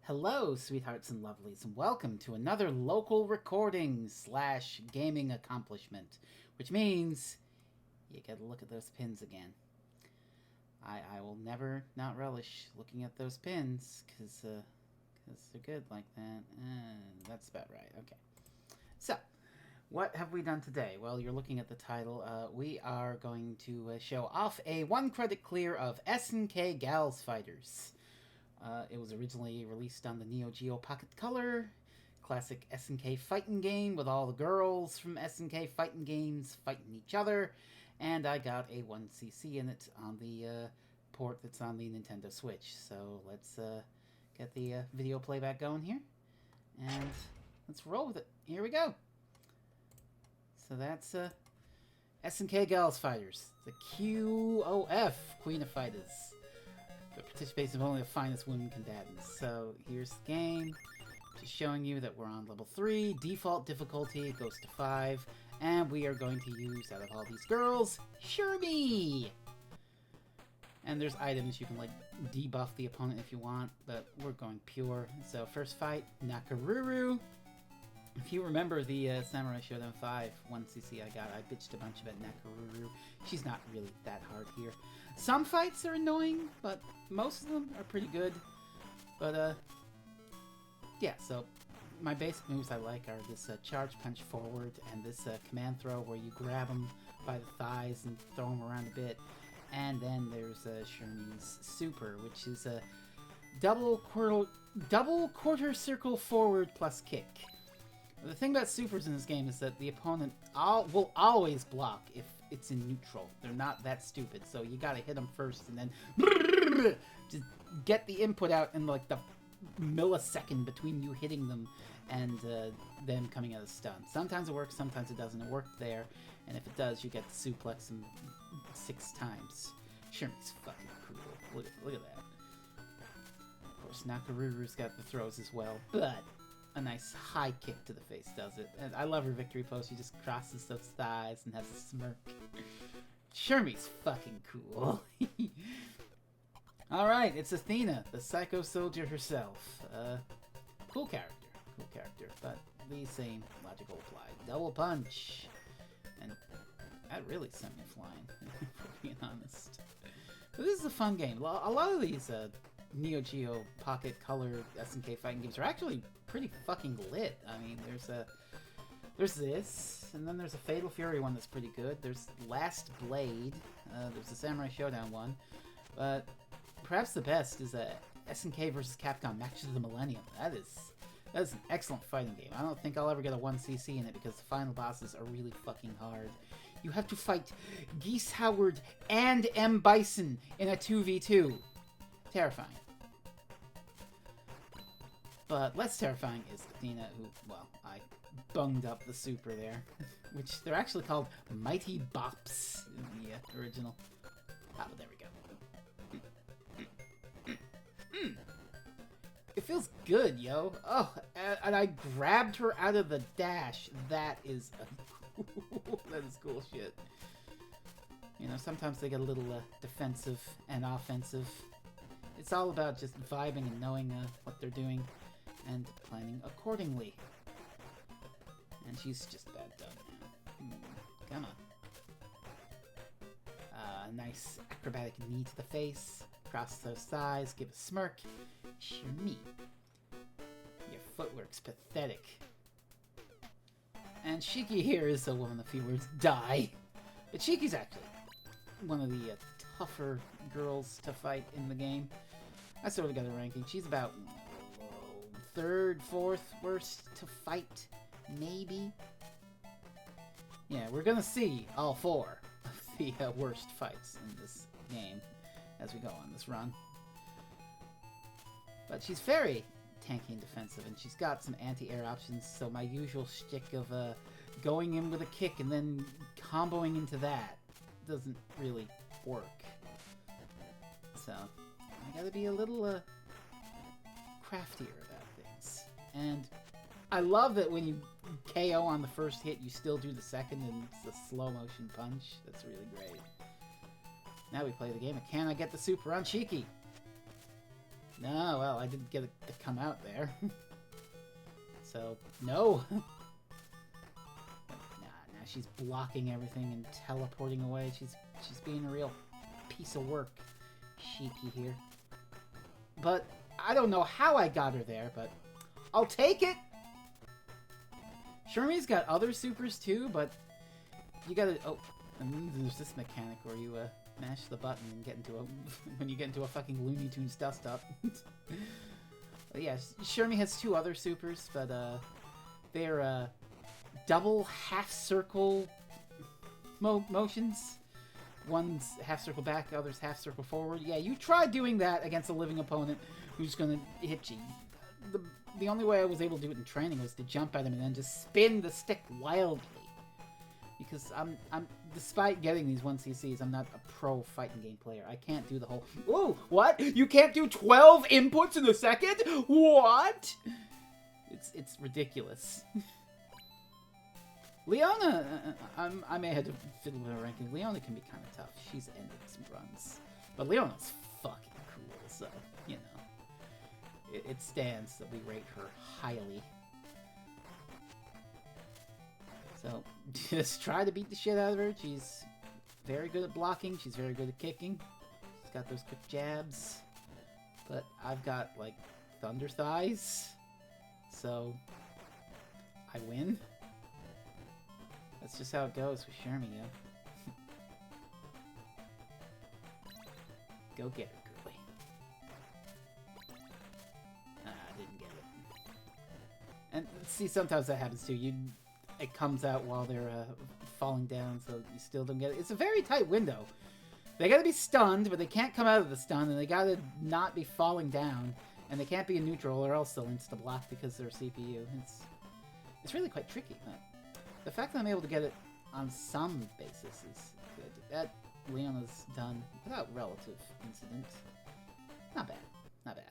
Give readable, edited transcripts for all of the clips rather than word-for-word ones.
Hello, sweethearts and lovelies, and welcome to another local recording slash gaming accomplishment, which means you get to look at those pins again. I will never not relish looking at those pins because they're good like that. That's about right. Okay. So, what have we done today? Well, you're looking at the title. We are going to show off a 1 credit clear of SNK Gals Fighters. It was originally released on the Neo Geo Pocket Color, classic SNK fighting game with all the girls from SNK fighting games fighting each other, and I got a 1cc in it on the port that's on the Nintendo Switch. So let's get the video playback going here, and let's roll with it. Here we go. So that's SNK Gals Fighters, the QOF, Queen of Fighters. The participation of only the finest women combatants. So here's the game, just showing you that we're on level 3, default difficulty goes to 5, and we are going to use, out of all these girls, Shermie! And there's items you can like debuff the opponent if you want, but we're going pure. So first fight, Nakaruru. If you remember the Samurai Shodown 5 1cc I got, I bitched a bunch about Nakaruru. She's not really that hard here. Some fights are annoying, but most of them are pretty good. But, yeah, so my basic moves I like are this charge punch forward and this command throw where you grab them by the thighs and throw them around a bit. And then there's Shermie's super, which is a double quarter circle forward plus kick. The thing about supers in this game is that the opponent will always block if it's in neutral. They're not that stupid, so you gotta hit them first and then just get the input out in like the millisecond between you hitting them and them coming out of stun. Sometimes it works, sometimes it doesn't. It worked there, and if it does, you get the suplex them 6 times. Shermie's fucking cool. Look at that. Of course, Nakaruru's got the throws as well, but a nice high kick to the face does it. And I love her victory pose. She just crosses those thighs and has a smirk. Shermie's fucking cool. Alright, it's Athena, the psycho soldier herself. Cool character. Cool character. But the same logic will apply. Double punch. And that really sent me flying, for being honest. But this is a fun game. A lot of these Neo Geo Pocket Color SNK fighting games are actually pretty fucking lit. I mean, there's this, and then there's a Fatal Fury one that's pretty good. There's Last Blade. There's a Samurai Shodown one, but perhaps the best is a SNK vs. Capcom Match of the Millennium. That is an excellent fighting game. I don't think I'll ever get a 1cc in it because the final bosses are really fucking hard. You have to fight Geese Howard and M. Bison in a 2v2. Terrifying. But less terrifying is Athena, who, well, I bunged up the super there. Which they're actually called Mighty Bops in the original. Ah, but there we go. It feels good, yo. Oh, and I grabbed her out of the dash. That is that is cool shit. You know, sometimes they get a little defensive and offensive. It's all about just vibing and knowing what they're doing and planning accordingly. And she's just about done now. Come on. Nice acrobatic knee to the face. Cross those thighs. Give a smirk. Shermie. Your footwork's pathetic. And Shiki here is a woman of few words. Die. But Shiki's actually one of the tougher girls to fight in the game. I sort of got a ranking. She's about 3rd, 4th worst to fight, maybe. Yeah, we're gonna see all 4 of the worst fights in this game as we go on this run. But she's very tanky and defensive, and she's got some anti-air options, so my usual shtick of going in with a kick and then comboing into that doesn't really work. So I gotta be a little craftier about things. And I love that when you KO on the first hit, you still do the second, and it's a slow motion punch. That's really great. Now we play the game of Can I Get the Super on Shiki? No, well, I didn't get it to come out there. So, no. Nah, now she's blocking everything and teleporting away. She's being a real piece of work. Sheepy here. But I don't know how I got her there, but I'll take it! Shermie's got other supers too, but you gotta... Oh, and there's this mechanic where you mash the button and get into a... when you get into a fucking Looney Tunes dust-up. Yeah, Shermie has two other supers, but they're double half-circle motions. One's half-circle back, the other's half-circle forward. Yeah, you try doing that against a living opponent who's gonna hit you. The only way I was able to do it in training was to jump at him and then just spin the stick wildly. Because I'm despite getting these 1cc's, I'm not a pro fighting game player. I can't do the whole, whoa, what? You can't do 12 inputs in a second? What? It's ridiculous. Leona, I may have to fiddle with her ranking. Leona can be kind of tough. She's ended some runs. But Leona's fucking cool, so, you know. It stands that we rate her highly. So, just try to beat the shit out of her. She's very good at blocking. She's very good at kicking. She's got those quick jabs. But I've got, like, thunder thighs. So, I win. That's just how it goes with Shermie, yeah. Go get her, girly. Ah, I didn't get it. And see, sometimes that happens too. It comes out while they're falling down, so you still don't get it. It's a very tight window. They gotta be stunned, but they can't come out of the stun, and they gotta not be falling down, and they can't be in neutral, or else they'll insta-block because they're CPU. It's really quite tricky, but the fact that I'm able to get it on some basis is good. That Leona's done without relative incident. Not bad. Not bad.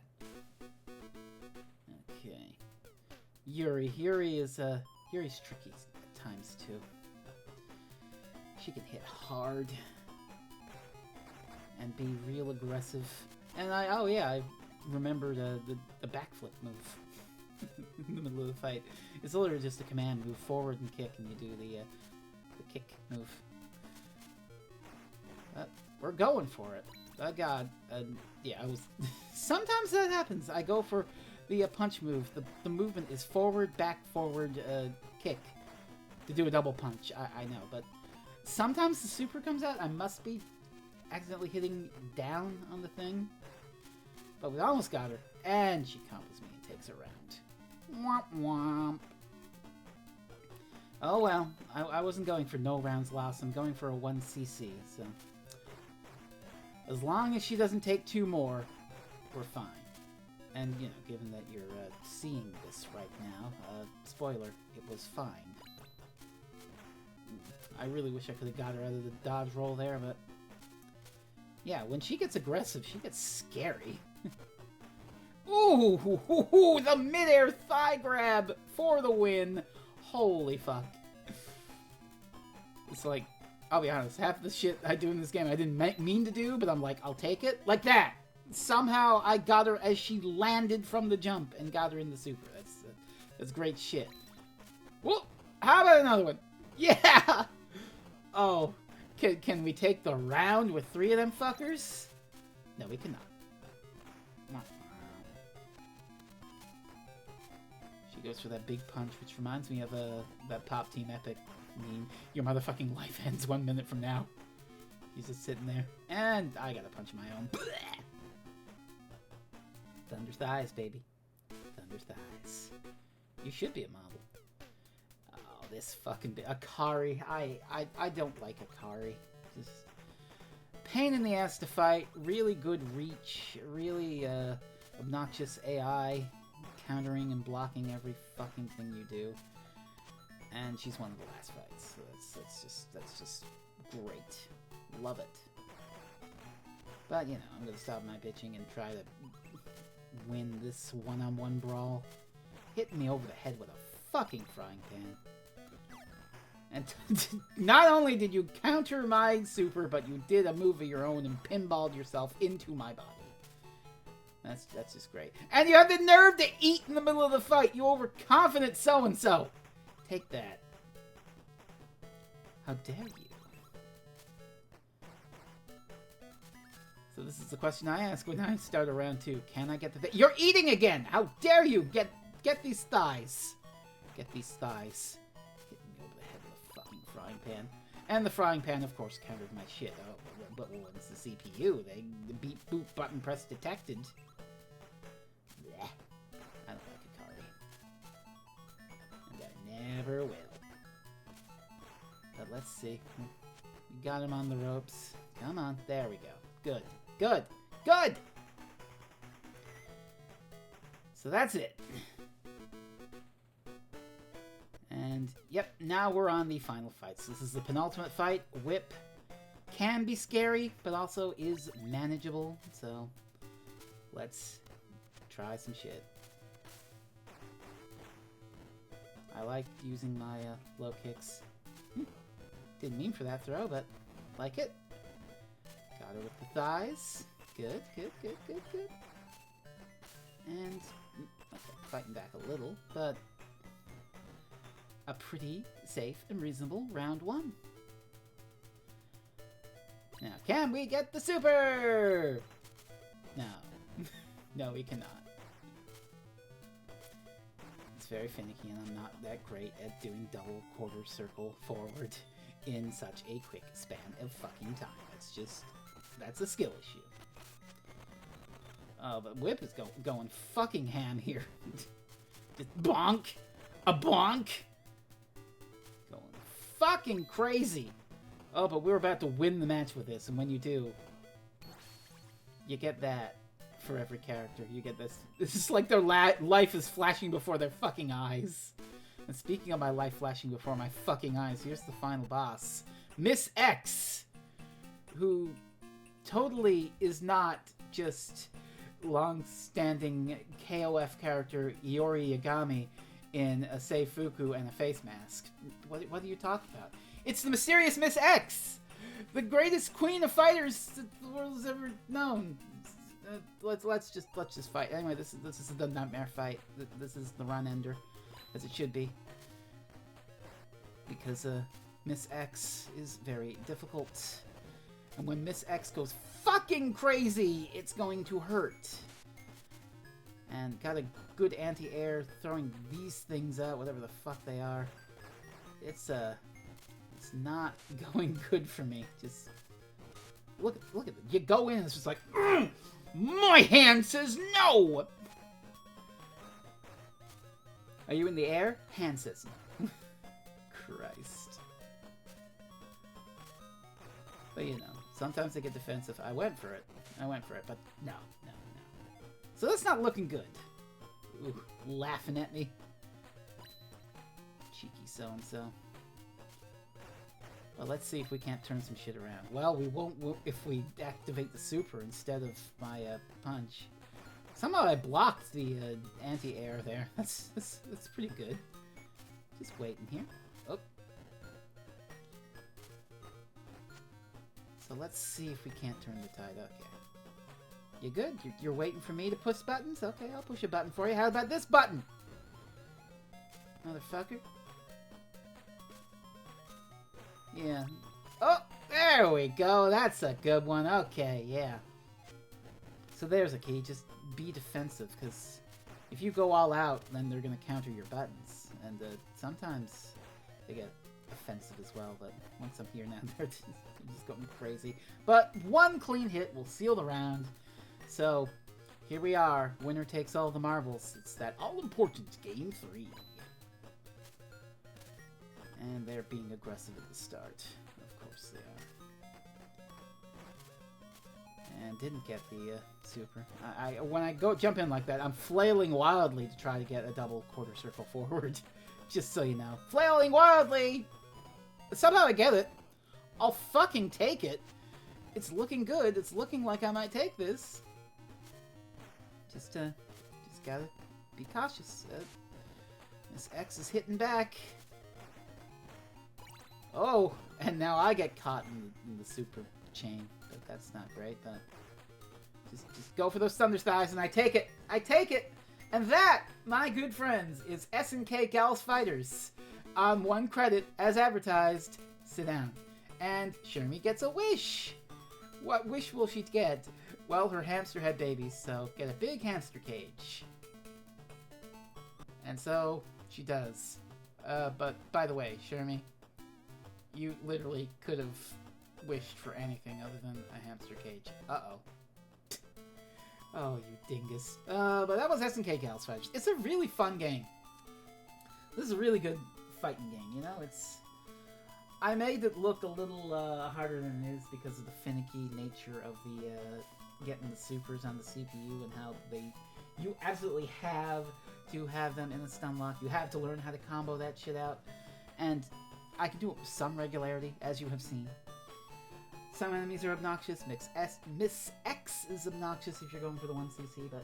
Okay. Yuri. Yuri's tricky at times too. She can hit hard and be real aggressive. And I remember the backflip move in the middle of the fight. It's literally just a command move, forward and kick, and you do the kick move. We're going for it. Oh god, yeah, I was... Sometimes that happens. I go for the punch move. The movement is forward, back, forward, kick. To do a double punch, I know, but sometimes the super comes out, I must be accidentally hitting down on the thing. But we almost got her, and she combos me and takes her round. Womp womp. Oh well, I wasn't going for no rounds lost. I'm going for a 1cc, so... As long as she doesn't take 2 more, we're fine. And, you know, given that you're seeing this right now, spoiler, it was fine. I really wish I could have got her out of the dodge roll there, but... Yeah, when she gets aggressive, she gets scary. Ooh, the mid-air thigh grab for the win. Holy fuck. It's like, I'll be honest, half the shit I do in this game I didn't mean to do, but I'm like, I'll take it. Like that. Somehow I got her as she landed from the jump and got her in the super. That's great shit. Whoop! How about another one? Yeah! Oh, can we take the round with 3 of them fuckers? No, we cannot. She goes for that big punch, which reminds me of that Pop Team Epic meme. Your motherfucking life ends 1 minute from now. He's just sitting there. And I gotta punch my own. Thunder thighs, baby. Thunder thighs. You should be a model. Oh, this fucking... Akari. I don't like Akari. Just... pain in the ass to fight. Really good reach. Really obnoxious AI. Countering and blocking every fucking thing you do. And she's one of the last fights. So that's just great. Love it. But, you know, I'm gonna stop my bitching and try to win this one-on-one brawl. Hitting me over the head with a fucking frying pan. And not only did you counter my super, but you did a move of your own and pinballed yourself into my body. That's just great. And you have the nerve to eat in the middle of the fight. You overconfident so-and-so. Take that. How dare you? So this is the question I ask when I start a round 2. Can I get the... You're eating again! How dare you! Get these thighs. Get these thighs. Hit me over the head with a fucking frying pan. And the frying pan, of course, countered my shit. Oh, but when it's the CPU, the beep boop button press detected. Blech. I don't like Akari. And I never will. But let's see. We got him on the ropes. Come on. There we go. Good. Good. Good! So that's it. And, yep, now we're on the final fight. So this is the penultimate fight. Whip can be scary, but also is manageable. So, let's try some shit. I like using my low kicks. Didn't mean for that throw, but like it. Got her with the thighs. Good, good, good, good, good. And, okay, fighting back a little, but a pretty safe and reasonable round 1. Now, can we get the super? No. No, we cannot. It's very finicky, and I'm not that great at doing double quarter circle forward in such a quick span of fucking time. It's just... that's a skill issue. Oh, but Whip is going fucking ham here. Just bonk! A bonk! Going fucking crazy! Oh, but we're about to win the match with this, and when you do, you get that for every character. You get this. This is like their life is flashing before their fucking eyes. And speaking of my life flashing before my fucking eyes, here's the final boss. Miss X! Who totally is not just long-standing KOF character Iori Yagami in a Seifuku and a face mask. What are you talking about? It's the mysterious Miss X! The greatest queen of fighters that the world has ever known. Let's just fight. Anyway, this is the nightmare fight. This is the run ender, as it should be. Because Miss X is very difficult. And when Miss X goes fucking crazy, it's going to hurt. And got a good anti-air throwing these things out, whatever the fuck they are. It's not going good for me. Just look at it. You go in, it's just like, my hand says no. Are you in the air? Hand says no. Christ. But you know, sometimes they get defensive. I went for it, but no. So that's not looking good. Ooh, laughing at me. Cheeky so-and-so. Well, let's see if we can't turn some shit around. Well, we won't if we activate the super instead of my punch. Somehow I blocked the anti-air there. That's pretty good. Just waiting here. Oh. So let's see if we can't turn the tide. Okay. You good? You're waiting for me to push buttons? Okay, I'll push a button for you. How about this button? Motherfucker. Yeah. Oh, there we go. That's a good one. Okay, yeah. So there's a key. Just be defensive, because if you go all out, then they're going to counter your buttons. And sometimes they get offensive as well, but once I'm here now, they're just going crazy. But one clean hit will seal the round. So, here we are. Winner takes all the marbles. It's that all-important Game 3. And they're being aggressive at the start. Of course they are. And didn't get the super. When I jump in like that, I'm flailing wildly to try to get a double quarter circle forward. Just so you know. Flailing wildly! Somehow I get it. I'll fucking take it. It's looking good. It's looking like I might take this. Just gotta be cautious. Miss X is hitting back. Oh, and now I get caught in the super chain, but that's not great. But Just go for those thunder thighs, and I take it. I take it. And that, my good friends, is SNK Gals Fighters. On 1 credit, as advertised. Sit down. And Shermie gets a wish. What wish will she get? Well, her hamster had babies, so get a big hamster cage. And so, she does. But, by the way, Shermie, you literally could have wished for anything other than a hamster cage. Uh-oh. Oh, you dingus. But that was SNK Gals Fighters. It's a really fun game. This is a really good fighting game, you know? I made it look a little harder than it is because of the finicky nature of the getting the supers on the CPU and how you absolutely have to have them in the stun lock. You have to learn how to combo that shit out. And I can do it with some regularity, as you have seen. Some enemies are obnoxious. Miss X is obnoxious if you're going for the 1cc, but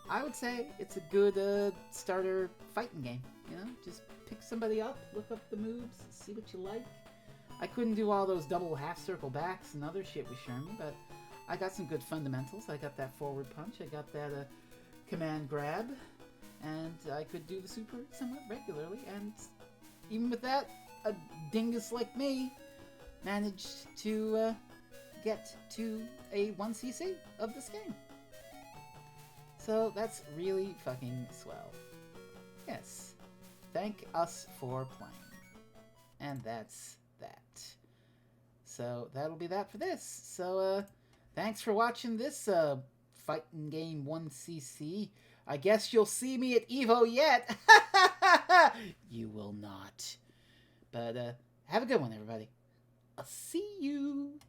I would say it's a good starter fighting game. You know, just pick somebody up, look up the moves, see what you like. I couldn't do all those double half circle backs and other shit with Shermie, but I got some good fundamentals. I got that forward punch, I got that command grab, and I could do the super somewhat regularly, and even with that, a dingus like me managed to get to a 1cc of this game. So that's really fucking swell. Yes. Thank us for playing. And that's that. So that'll be that for this. So thanks for watching this fighting game 1cc. I guess you'll see me at Evo yet. You will not. But have a good one, everybody. I'll see you.